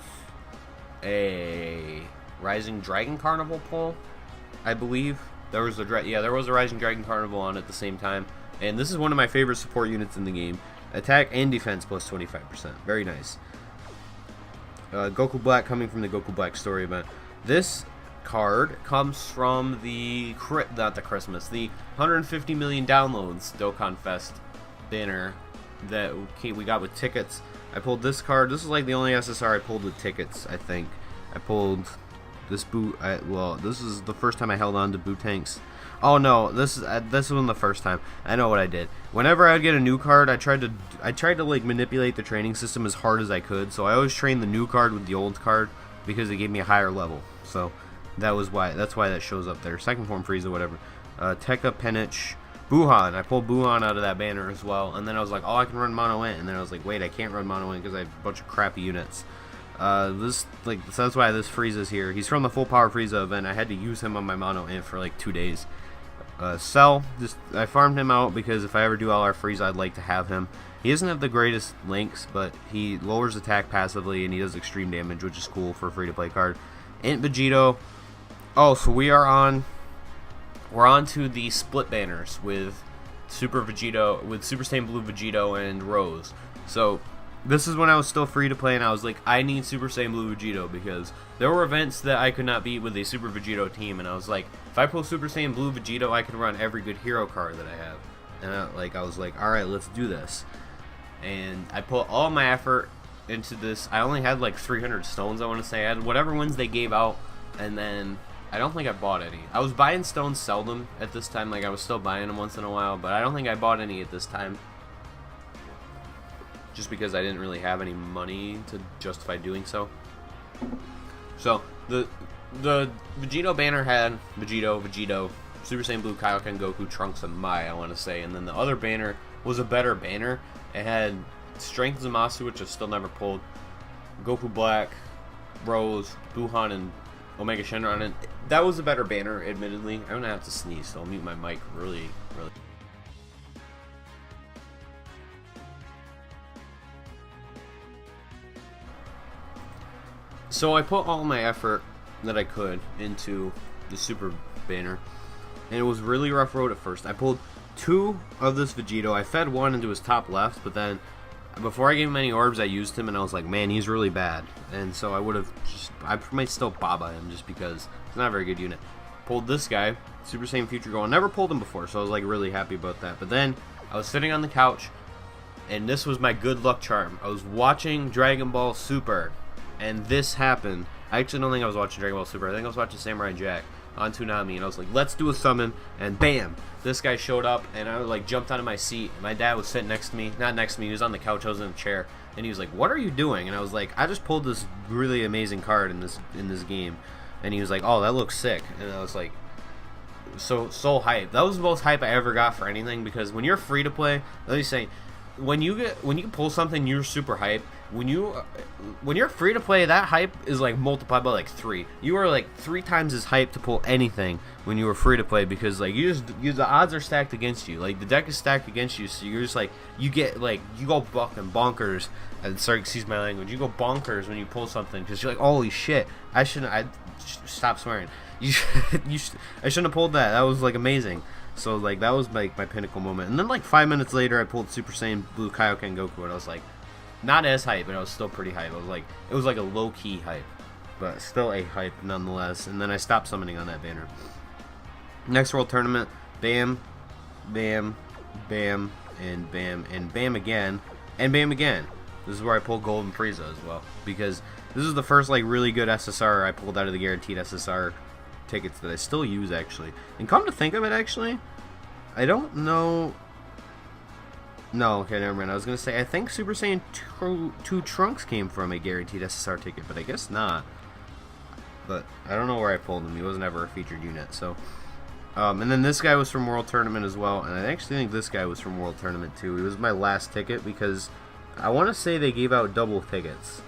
Speaker 1: a Rising Dragon Carnival pull, I believe. There was a Rising Dragon Carnival on at the same time, and this is one of my favorite support units in the game. Attack and defense plus 25%, very nice. Goku Black coming from the Goku Black story event. This card comes from the 150 million downloads Dokkan Fest banner that we got with tickets. I pulled this card. This is like the only SSR I pulled with tickets, I think. I pulled this boot. Well, this is the first time I held on to boot tanks. Oh no, this wasn't the first time. I know what I did. Whenever I would get a new card, I tried to like manipulate the training system as hard as I could. So I always trained the new card with the old card because it gave me a higher level. So that's why that shows up there. Second form Frieza, whatever. Tekka, Penich, Buhan. I pulled Buhan out of that banner as well, and then I was like, oh, I can run Mono Int, and then I was like, wait, I can't run Mono Int because I have a bunch of crappy units. So that's why this Frieza's here. He's from the Full Power Frieza event. I had to use him on my Mono Int for like 2 days. Cell, I farmed him out because if I ever do LR Frieza, I'd like to have him. He doesn't have the greatest links, but he lowers attack passively and he does extreme damage, which is cool for a free-to-play card. Int Vegito. Oh, so we're on to the split banners with Super Saiyan Blue Vegito and Rose. So this is when I was still free to play, and I was like, I need Super Saiyan Blue Vegito because there were events that I could not beat with a Super Vegito team, and I was like, if I pull Super Saiyan Blue Vegito, I can run every good hero card that I have. And I was like, all right, let's do this. And I put all my effort into this. I only had like 300 stones, I want to say. I had whatever ones they gave out, and then I don't think I bought any. I was buying stones seldom at this time. Like, I was still buying them once in a while, but I don't think I bought any at this time. Just because I didn't really have any money to justify doing so. So, the Vegito banner had Vegito, Super Saiyan Blue, Kaioken, Goku, Trunks, and Mai, I want to say. And then the other banner was a better banner. It had Strength Zamasu, which I've still never pulled, Goku Black, Rose, Buhan, and Omega Shenron. And that was a better banner, admittedly. I'm going to have to sneeze, so I'll mute my mic really. So I put all my effort that I could into the Super banner, and it was really rough road at first. I pulled 2 of this Vegito. I fed 1 into his top left, but then before I gave him any orbs, I used him, and I was like, man, he's really bad. And so I might still Baba him just because he's not a very good unit. Pulled this guy, Super Saiyan Future Gohan. Never pulled him before, so I was like really happy about that. But then I was sitting on the couch, and this was my good luck charm. I was watching Dragon Ball Super, and this happened. I actually don't think I was watching Dragon Ball Super. I think I was watching Samurai Jack on Toonami, and I was like, let's do a summon, and bam, this guy showed up, and I like jumped out of my seat. My dad was sitting next to me, not next to me, he was on the couch, I was in a chair, and he was like, what are you doing? And I was like, I just pulled this really amazing card in this game. And he was like, oh, that looks sick. And I was like, so hyped. That was the most hype I ever got for anything, because when you're free to play, let me say, when you pull something, you're super hyped. When you're free to play, that hype is like multiplied by like 3. You are like 3 times as hyped to pull anything when you were free to play, because like the odds are stacked against you. Like the deck is stacked against you, so you're just like you go fucking bonkers. And sorry, excuse my language. You go bonkers when you pull something, because you're like, holy shit! Stop swearing. I shouldn't have pulled that. That was like amazing. So like that was like my pinnacle moment. And then like 5 minutes later, I pulled Super Saiyan Blue Kaioken Goku, and I was like, not as hype, but I was still pretty hype. It was like a low key hype, but still a hype nonetheless. And then I stopped summoning on that banner. Next World Tournament, bam, bam, bam, and bam, and bam again, and bam again. This is where I pulled Golden Frieza as well, because this is the first like really good SSR I pulled out of the guaranteed SSR tickets that I still use actually. And come to think of it, actually, I don't know. No, okay, never mind. I was gonna say I think Super Saiyan 2 Trunks came from a guaranteed SSR ticket, but I guess not. But I don't know where I pulled him. He wasn't ever a featured unit. So, and then this guy was from World Tournament as well, and I actually think this guy was from World Tournament too. He was my last ticket, because I want to say they gave out double tickets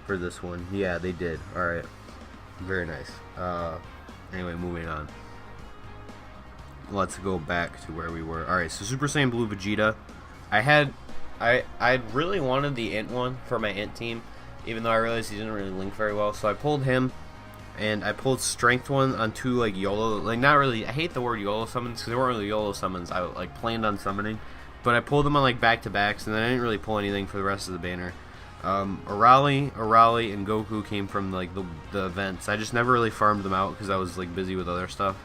Speaker 1: for this one. Yeah, they did. All right, very nice. Anyway, moving on. Let's go back to where we were. All right, so Super Saiyan Blue Vegeta. I really wanted the Int one for my Int team, even though I realized he didn't really link very well. So I pulled him, and I pulled Strength one on 2 like YOLO, like not really. I hate the word YOLO summons, because they weren't really YOLO summons. I like planned on summoning, but I pulled them on like back-to-backs, and then I didn't really pull anything for the rest of the banner. Arali, and Goku came from like the events. I just never really farmed them out because I was like busy with other stuff.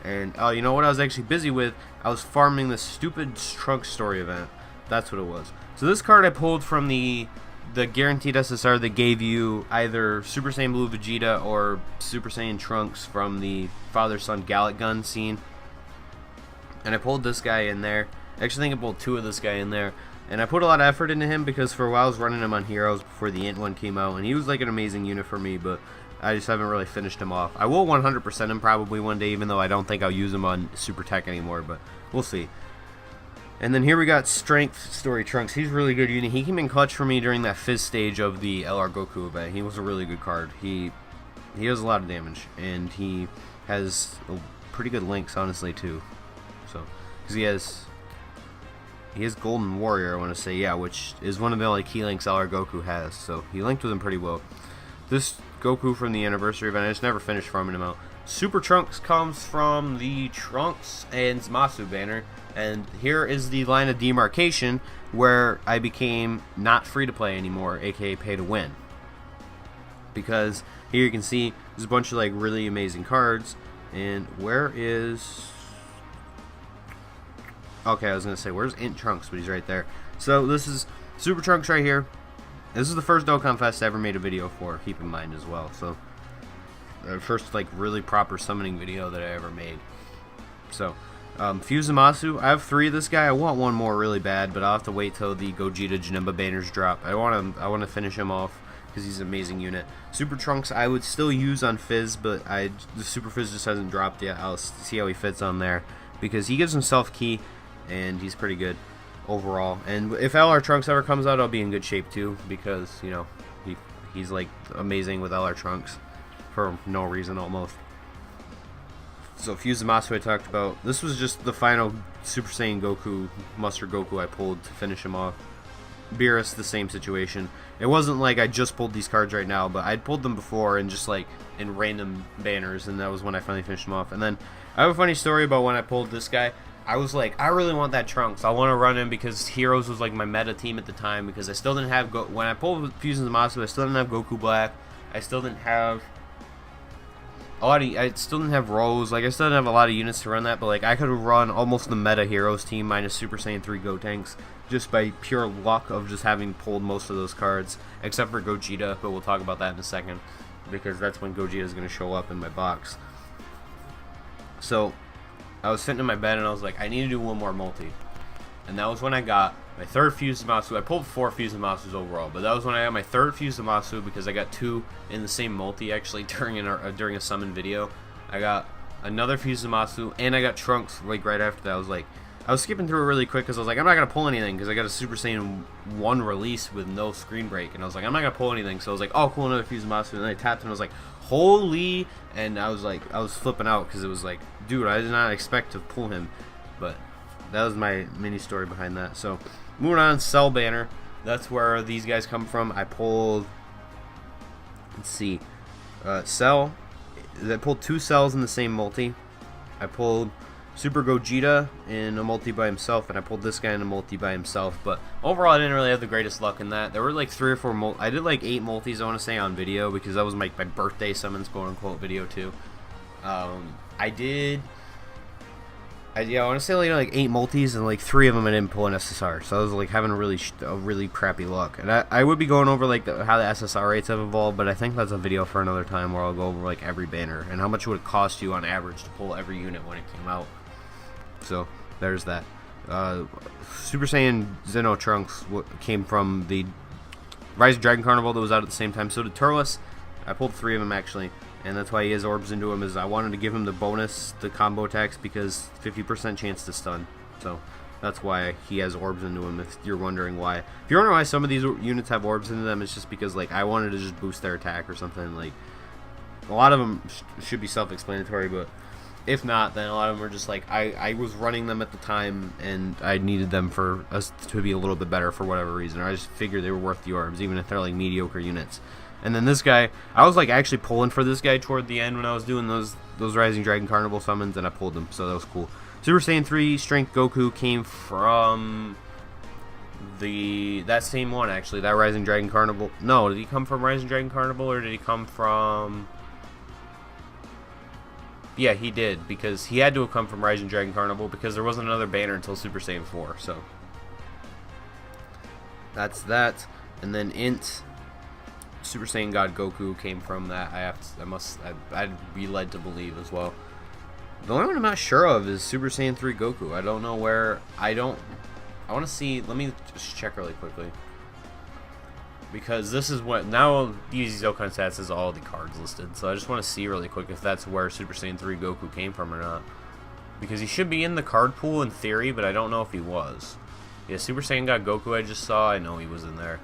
Speaker 1: And you know what I was actually busy with? I was farming this stupid Trunks story event. That's what it was. So this card I pulled from the guaranteed SSR that gave you either Super Saiyan Blue Vegeta or Super Saiyan Trunks from the father-son Gallic Gun scene. And I pulled this guy in there. I actually think I pulled 2 of this guy in there. And I put a lot of effort into him, because for a while I was running him on Heroes before the Int one came out. And he was like an amazing unit for me, but I just haven't really finished him off. I will 100% him probably one day, even though I don't think I'll use him on Super Tech anymore, but we'll see. And then here we got Strength Story Trunks. He's a really good unit. He came in clutch for me during that fifth stage of the LR Goku event. He was a really good card. He does a lot of damage, and he has pretty good links, honestly, too. So, because he has Golden Warrior, I want to say, yeah, which is one of the only key links LR Goku has. So he linked with him pretty well. This Goku from the anniversary event, I just never finished farming him out. Super Trunks comes from the Trunks and Zamasu banner, and here is the line of demarcation where I became not free to play anymore, aka pay to win. Because here you can see there's a bunch of like really amazing cards, and where is... Okay, I was gonna say where's Int Trunks, but he's right there. So this is Super Trunks right here. This is the first Dokkan Fest I ever made a video for, keep in mind as well. So, the first like really proper summoning video that I ever made. So, Fusamasu, I have 3 of this guy. I want one more really bad, but I'll have to wait till the Gogeta Janemba banners drop. I want to finish him off because he's an amazing unit. Super Trunks I would still use on Fizz, but the Super Fizz just hasn't dropped yet. I'll see how he fits on there because he gives himself key, and he's pretty good overall. And if LR Trunks ever comes out, I'll be in good shape too because, you know, he's like amazing with LR Trunks for no reason almost. So Fusamasu I talked about. This was just the final Super Saiyan Goku, Mustard Goku I pulled to finish him off. Beerus, the same situation. It wasn't like I just pulled these cards right now, but I'd pulled them before and just like in random banners, and that was when I finally finished him off. And then I have a funny story about when I pulled this guy. I was like, I really want that Trunks. I want to run him because Heroes was like my meta team at the time because I still didn't have when I pulled Fusamasu, I still didn't have Goku Black. I still didn't have I still didn't have Rose. Like, I still didn't have a lot of units to run that, but like I could have run almost the meta Heroes team minus Super Saiyan 3 Gotenks just by pure luck of just having pulled most of those cards, except for Gogeta, but we'll talk about that in a second because that's when Gogeta is going to show up in my box. So I was sitting in my bed and I was like, I need to do one more multi, and that was when I got my 3rd Fusamasu. I pulled 4 Fusamasus overall, but that was when I got my 3rd Fusamasu because I got 2 in the same multi actually during a summon video. I got another Fusamasu and I got Trunks like right after that. I was skipping through it really quick because I was like, I'm not gonna pull anything because I got a Super Saiyan 1 release with no screen break, and I was like, I'm not gonna pull anything. So I was like, oh cool, another Fusamasu, and then I tapped and I was like, holy, and I was flipping out because it was like, dude, I did not expect to pull him, but that was my mini story behind that. So moving on, Cell banner. That's where these guys come from. I pulled, let's see, Cell. I pulled 2 Cells in the same multi. I pulled Super Gogeta in a multi by himself, and I pulled this guy in a multi by himself. But overall, I didn't really have the greatest luck in that. There were like 3 or 4 I did like 8 multis, I want to say, on video because that was my birthday summons, quote unquote, video too. I want to say like 8 multis, and like 3 of them I didn't pull an SSR, so I was like having a really crappy luck. And I would be going over like how the SSR rates have evolved, but I think that's a video for another time where I'll go over like every banner and how much would it cost you on average to pull every unit when it came out. So there's that. Super Saiyan Zeno Trunks came from the Rise of Dragon Carnival that was out at the same time. So did Turles. I pulled 3 of them actually. And that's why he has orbs into him, is I wanted to give him the bonus, the combo attacks, because 50% chance to stun. So that's why he has orbs into him, if you're wondering why. If you're wondering why some of these units have orbs into them, it's just because like I wanted to just boost their attack or something. Like, a lot of them should be self-explanatory, but if not, then a lot of them are just like, I was running them at the time, and I needed them for us to be a little bit better for whatever reason. Or I just figured they were worth the orbs, even if they're like mediocre units. And then this guy, I was like actually pulling for this guy toward the end when I was doing those Rising Dragon Carnival summons, and I pulled him, so that was cool. Super Saiyan 3 Strength Goku came from that same one actually, that Rising Dragon Carnival. No, did he come from Rising Dragon Carnival, or did he come from? Yeah, he did, because he had to have come from Rising Dragon Carnival because there wasn't another banner until Super Saiyan 4. So that's that, and then Super Saiyan God Goku came from that. I'd be led to believe as well. The only one I'm not sure of is Super Saiyan 3 Goku. I don't know where. I want to see. Let me just check really quickly, because this is what now DBZ Dokkan stats is all the cards listed. So I just want to see really quick if that's where Super Saiyan 3 Goku came from or not, because he should be in the card pool in theory, but I don't know if he was. Yeah, Super Saiyan God Goku I just saw. I know he was in there.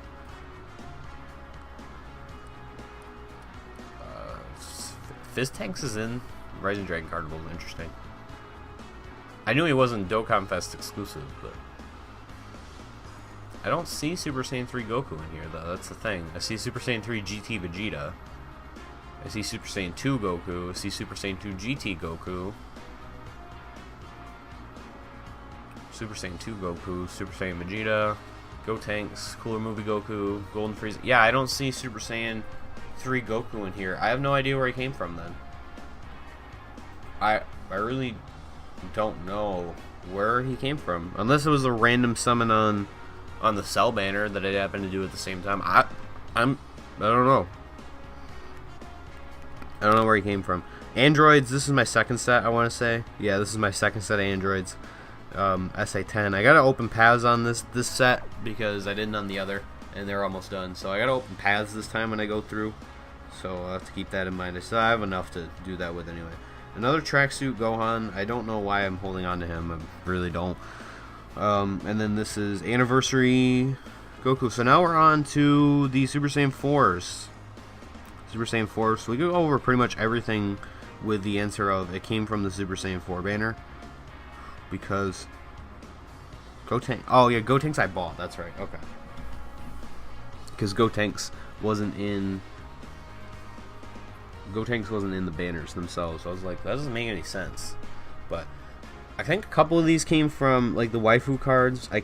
Speaker 1: Fizz Tanks is in Rising Dragon Carnival. Interesting. I knew he wasn't Dokkan Fest exclusive, but I don't see Super Saiyan 3 Goku in here, though. That's the thing. I see Super Saiyan 3 GT Vegeta. I see Super Saiyan 2 Goku. I see Super Saiyan 2 GT Goku. Super Saiyan 2 Goku. Super Saiyan Vegeta. Gotenks. Cooler Movie Goku. Golden Frieza. Yeah, I don't see Super Saiyan 3 Goku in here. I have no idea where he came from then. I really don't know where he came from, unless it was a random summon on the Cell banner that I happened to do at the same time. I don't know. I don't know where he came from. Androids, this is my second set, I want to say. Yeah, this is my second set of androids. SA10. I gotta open paths on this set because I didn't on the other, and they're almost done. So I gotta open paths this time when I go through. So I'll have to keep that in mind. I still have enough to do that with anyway. Another tracksuit Gohan. I don't know why I'm holding on to him. I really don't. And then this is Anniversary Goku. So now we're on to the Super Saiyan 4s. Super Saiyan 4. So we go over pretty much everything with the answer of it came from the Super Saiyan 4 banner. Because Gotenks. Oh yeah, Gotenks I bought. That's right. Okay. Because Gotenks wasn't in the banners themselves. So I was like, that doesn't make any sense. But I think a couple of these came from like the waifu cards. I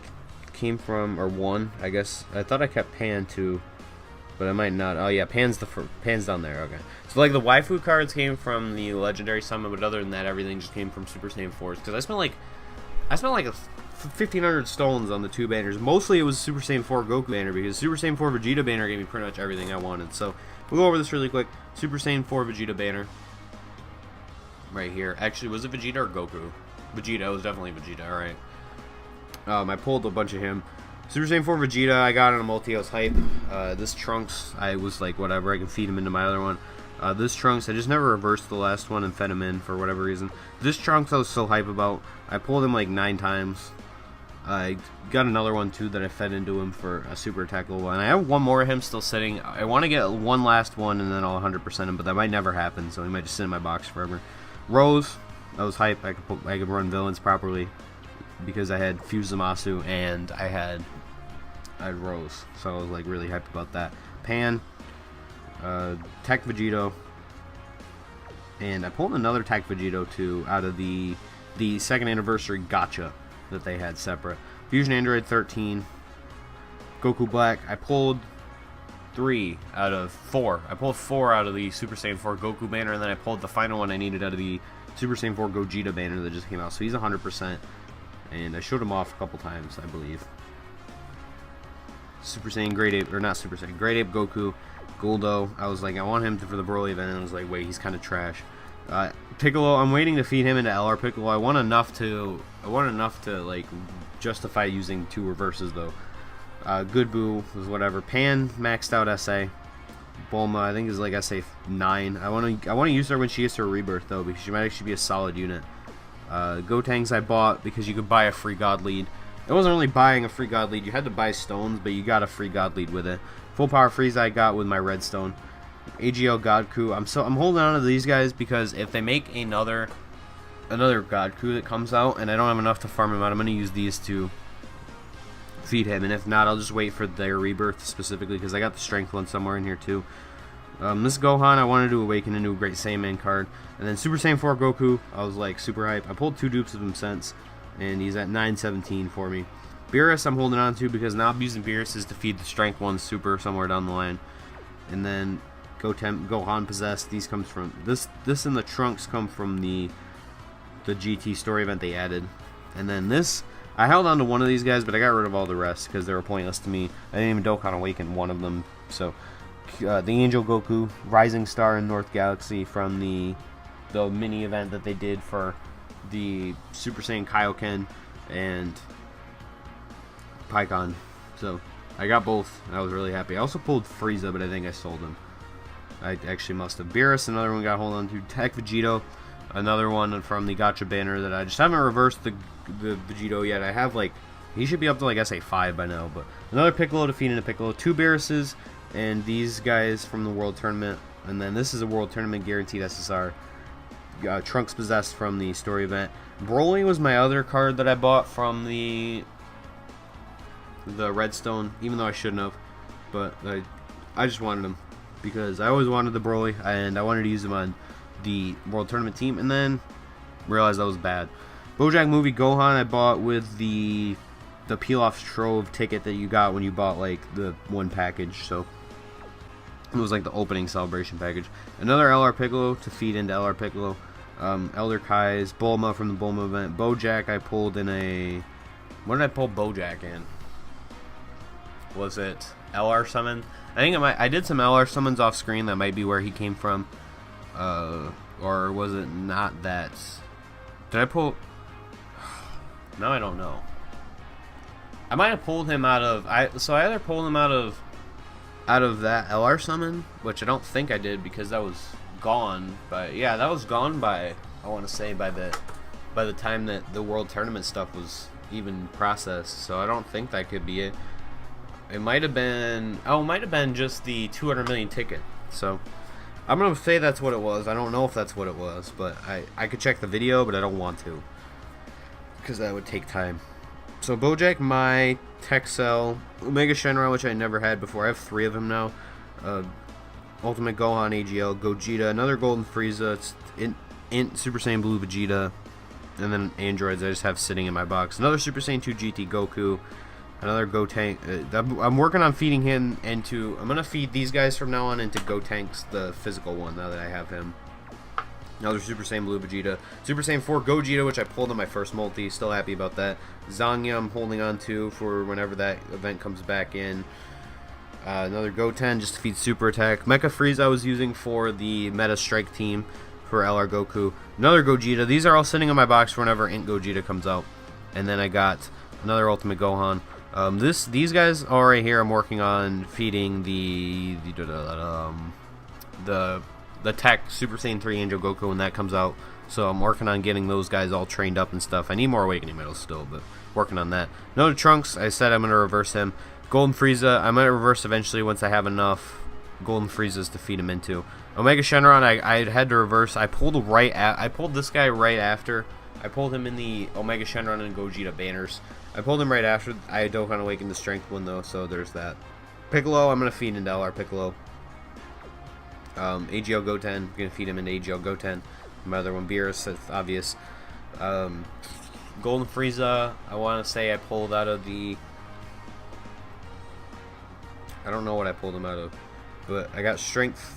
Speaker 1: came from, or one, I guess. I thought I kept Pan too, but I might not. Oh yeah, Pan's down there. Okay. So like the waifu cards came from the Legendary Summon, but other than that, everything just came from Super Saiyan 4s. Because I spent like 1,500 stones on the two banners. Mostly it was Super Saiyan 4 Goku banner because Super Saiyan 4 Vegeta banner gave me pretty much everything I wanted. So we'll go over this really quick. Super Saiyan 4 Vegeta banner. Right here. Actually, was it Vegeta or Goku? Vegeta. It was definitely Vegeta. Alright. I pulled a bunch of him. Super Saiyan 4 Vegeta, I got on a multi, I was hype. This Trunks, I was like, whatever, I can feed him into my other one. This Trunks, I just never reversed the last one and fed him in for whatever reason. This Trunks I was so hype about. I pulled him like 9 times. I got another one too that I fed into him for a super attack level. And I have one more of him still sitting. I want to get one last one and then I'll 100% him, but that might never happen, so he might just sit in my box forever. Rose, I was hype. I could run villains properly because I had Fuse Zamasu and I had Rose, so I was like really hyped about that. Pan, Tech Vegito, and I pulled another Tech Vegito too out of the second anniversary gotcha that they had separate. Fusion Android 13, Goku Black. I pulled 3 out of 4. I pulled 4 out of the Super Saiyan 4 Goku banner, and then I pulled the final one I needed out of the Super Saiyan 4 Gogeta banner that just came out. So he's 100%, and I showed him off a couple times, I believe. Super Saiyan Great Ape, or not Super Saiyan, Great Ape Goku, Goldo. I was like, I want him for the Broly event, and I was like, wait, he's kind of trash. Piccolo, I'm waiting to feed him into LR Piccolo. I want enough to like justify using 2 reverses though. Good Boo was whatever. Pan maxed out SA. Bulma, I think is like SA 9. I want to use her when she gets her rebirth though, because she might actually be a solid unit. Gotenks I bought because you could buy a free God lead. It wasn't really buying a free God lead. You had to buy stones, but you got a free God lead with it. Full power Frieza I got with my redstone. AGL Godku. I'm holding on to these guys because if they make another Godku that comes out and I don't have enough to farm him out, I'm gonna use these to feed him, and if not, I'll just wait for their rebirth specifically because I got the strength one somewhere in here too. This Gohan I wanted to awaken into a Great Saiyaman card, and then Super Saiyan 4 Goku I was like super hype. I pulled 2 dupes of him since, and he's at 917 for me. Beerus I'm holding on to because now I'm using Beerus to feed the strength 1 super somewhere down the line, and then Gohan Possessed. These comes from this and the Trunks come from the GT story event they added, and then this I held on to one of these guys, but I got rid of all the rest because they were pointless to me. I didn't even Dokkan Awaken one of them. So the Angel Goku, Rising Star in North Galaxy from the mini event that they did for the Super Saiyan Kaioken and Pikkon. So I got both, and I was really happy. I also pulled Frieza, but I think I sold him. I actually must have. Beerus, another one got hold on to. Tech Vegito, another one from the Gotcha banner that I just haven't reversed the Vegito yet. I have like, he should be up to like SA 5 by now, but another Piccolo to feed into Piccolo. 2 Beeruses, and these guys from the World Tournament, and then this is a World Tournament guaranteed SSR. Trunks Possessed from the story event. Broly was my other card that I bought from the Redstone, even though I shouldn't have, but I just wanted him because I always wanted the Broly and I wanted to use him on the World Tournament team, and then realized that was bad. BoJack Movie Gohan I bought with the Peel-Off Trove ticket that you got when you bought like the one package, so it was like the opening celebration package. Another LR Piccolo to feed into LR Piccolo. Elder Kai's, Bulma from the Bulma event. BoJack I pulled in a... What did I pull BoJack in? Was it LR summon? I think I did some LR summons off screen. That might be where he came from. Or was it not that? Did I pull? Now I don't know. I might have pulled him out of. So I either pulled him out of that LR summon, which I don't think I did because that was gone. But yeah, that was gone by, I want to say, by the time that the World Tournament stuff was even processed. So I don't think that could be it. It might have been. Oh, it might have been just the 200 million ticket. So I'm gonna say that's what it was. I don't know if that's what it was, but I could check the video, but I don't want to because that would take time. So Bojack, my Texel, Omega Shenron, which I never had before. I have 3 of them now. Ultimate Gohan, AGL, Gogeta, another Golden Frieza, it's Int Super Saiyan Blue Vegeta, and then androids I just have sitting in my box. Another Super Saiyan 2 GT Goku, another Gotank. I'm working on feeding him into. I'm gonna feed these guys from now on into Gotank's, the physical one. Now that I have him. Another Super Saiyan Blue Vegeta. Super Saiyan 4 Gogeta, which I pulled in my first multi. Still happy about that. Zangya I'm holding on to for whenever that event comes back in. Another Goten just to feed Super Attack. Mecha Frieza I was using for the Meta Strike team for LR Goku. Another Gogeta. These are all sitting in my box for whenever Int Gogeta comes out. And then I got another Ultimate Gohan. These guys all right here I'm working on feeding the Tech Super Saiyan 3 Angel Goku when that comes out. So I'm working on getting those guys all trained up and stuff. I need more Awakening Medals still, but working on that. Another Trunks, I said I'm going to reverse him. Golden Frieza, I might reverse eventually once I have enough Golden Friezas to feed him into. Omega Shenron, I had to reverse. I pulled this guy right after. I pulled him in the Omega Shenron and Gogeta banners. I pulled him right after. I Dokkan Awakened the Strength one though, so there's that. Piccolo, I'm going to feed into LR Piccolo. AGL Goten, I'm going to feed him into AGL Goten. My other one, Beerus, that's obvious. Golden Frieza, I want to say I pulled out of the... I don't know what I pulled him out of. But I got Strength,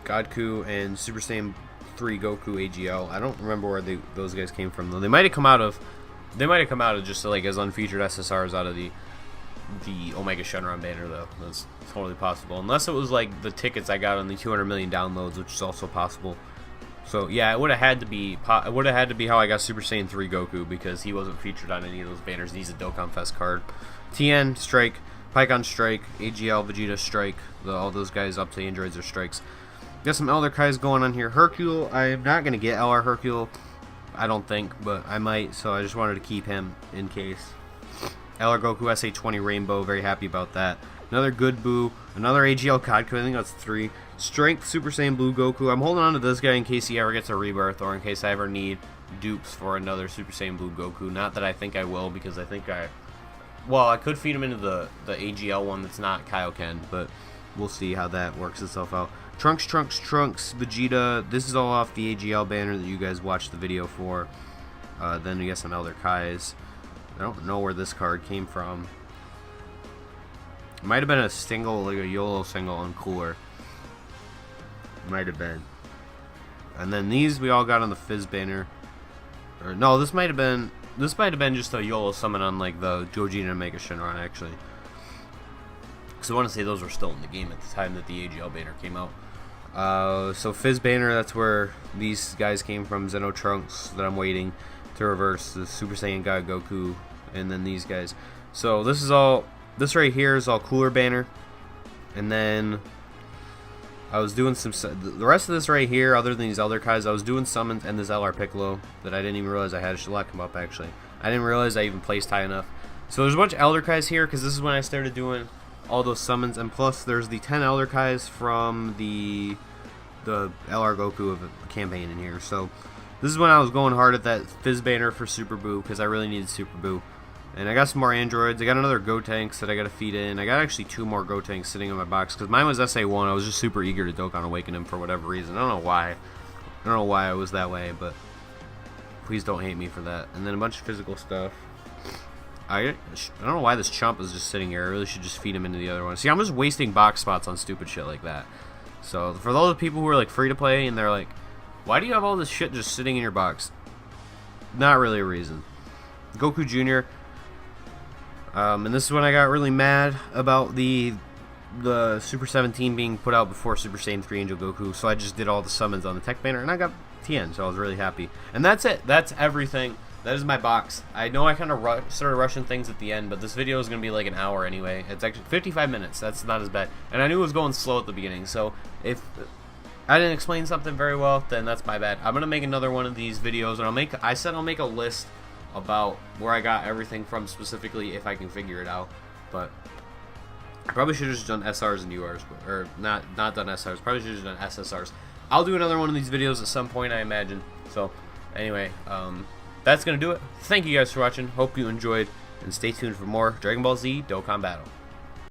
Speaker 1: Godku, and Super Saiyan 3 Goku AGL. I don't remember where those guys came from, though. They might have come out of... just like as unfeatured SSRs out of the Omega Shenron banner, though. That's totally possible. Unless it was like the tickets I got on the 200 million downloads, which is also possible. So yeah, it would have had to be how I got Super Saiyan 3 Goku, because he wasn't featured on any of those banners. He's a Dokkan Fest card. TN Strike, Pycon Strike, AGL Vegeta Strike. All those guys up to androids are strikes. Got some Elder Kais going on here. Hercule, I'm not gonna get LR Hercule, I don't think, but I might. So I just wanted to keep him in case. LR Goku SA20 Rainbow, very happy about that. Another Good Boo, another AGL Godku, I think that's 3. Strength Super Saiyan Blue Goku. I'm holding on to this guy in case he ever gets a rebirth, or in case I ever need dupes for another Super Saiyan Blue Goku. Not that I think I will, because I think I could feed him into the AGL one that's not Kaioken, but we'll see how that works itself out. Trunks, Vegeta. This is all off the AGL banner that you guys watched the video for. Then we got some Elder Kais. I don't know where this card came from. It might have been a single, like a YOLO single on Cooler. Might have been. And then these we all got on the Fizz banner. Or no, this might have been just a YOLO summon on like the Gogeta and Mega Shenron actually. Because I want to say those were still in the game at the time that the AGL banner came out. So Fizz banner, that's where these guys came from. Zeno Trunks that I'm waiting to reverse, the Super Saiyan God Goku, and then these guys. So this right here is all Cooler banner. And then I was doing the rest of this right here, other than these Elder Kais, I was doing summons and this LR Piccolo that I didn't even realize I had. I should lock him up actually. I didn't realize I even placed high enough. So there's a bunch of Elder Kais here because this is when I started doing all those summons, and plus there's the 10 Elder Kais from the LR Goku of the campaign in here. So this is when I was going hard at that Fizz banner for Super Boo, because I really needed Super Boo. And I got some more androids. I got another Gotenks that I got to feed in. I got actually 2 more Gotenks sitting in my box, because mine was SA1. I was just super eager to Dokkan Awaken him for whatever reason. I don't know why. I don't know why I was that way, but please don't hate me for that. And then a bunch of physical stuff. I don't know why this chump is just sitting here. I really should just feed him into the other one. See, I'm just wasting box spots on stupid shit like that. So for those people who are like free to play and they're like, why do you have all this shit just sitting in your box? Not really a reason. Goku Jr. And this is when I got really mad about the Super 17 being put out before Super Saiyan 3 Angel Goku, so I just did all the summons on the tech banner, and I got TN, so I was really happy. And that's it. That's everything. That is my box. I know I kind of started rushing things at the end, but this video is going to be like an hour anyway. It's actually 55 minutes. That's not as bad. And I knew it was going slow at the beginning, so if I didn't explain something very well, then that's my bad. I'm going to make another one of these videos, and I said I'll make a list about where I got everything from specifically if I can figure it out, but I probably should have just done SRs and URs, or not done SRs. Probably should have done SSRs. I'll do another one of these videos at some point, I imagine. So, anyway, that's going to do it. Thank you guys for watching. Hope you enjoyed, and stay tuned for more Dragon Ball Z Dokkan Battle.